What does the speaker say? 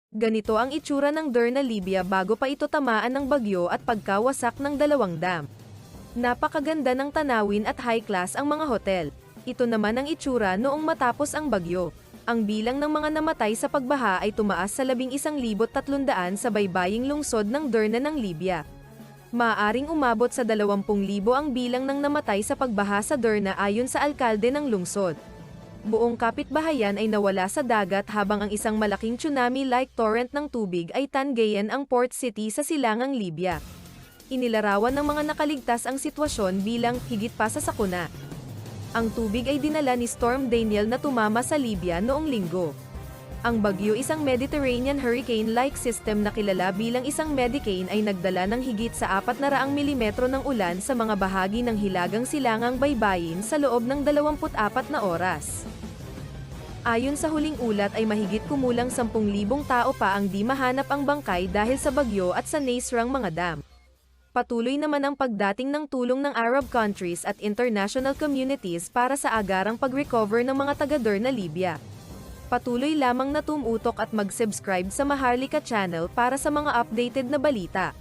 Ganito ang itsura ng Derna, Libya bago pa ito tamaan ng bagyo at pagkawasak ng dalawang dam. Napakaganda ng tanawin at high class ang mga hotel. Ito naman ang itsura noong matapos ang bagyo. Ang bilang ng mga namatay sa pagbaha ay tumaas sa 11,300 sa baybaying lungsod ng Derna ng Libya. Maaaring umabot sa 20,000 ang bilang ng namatay sa pagbaha sa Derna ayon sa alkalde ng lungsod. Buong kapitbahayan ay nawala sa dagat habang ang isang malaking tsunami-like torrent ng tubig ay tangayan ang port city sa silangang Libya. Inilarawan ng mga nakaligtas ang sitwasyon bilang higit pa sa sakuna. Ang tubig ay dinala ni Storm Daniel na tumama sa Libya noong linggo. Ang bagyo, isang Mediterranean hurricane-like system na kilala bilang isang Medicane, ay nagdala ng higit sa 400 milimetro ng ulan sa mga bahagi ng hilagang silangang baybayin sa loob ng 24 na oras. Ayon sa huling ulat ay mahigit kumulang 10,000 tao pa ang di mahanap ang bangkay dahil sa bagyo at sa nasirang mga dam. Patuloy naman ang pagdating ng tulong ng Arab countries at international communities para sa agarang pag-recover ng mga taga-Derna, Libya. Patuloy lamang na tumutok at mag-subscribe sa Maharlika Channel para sa mga updated na balita.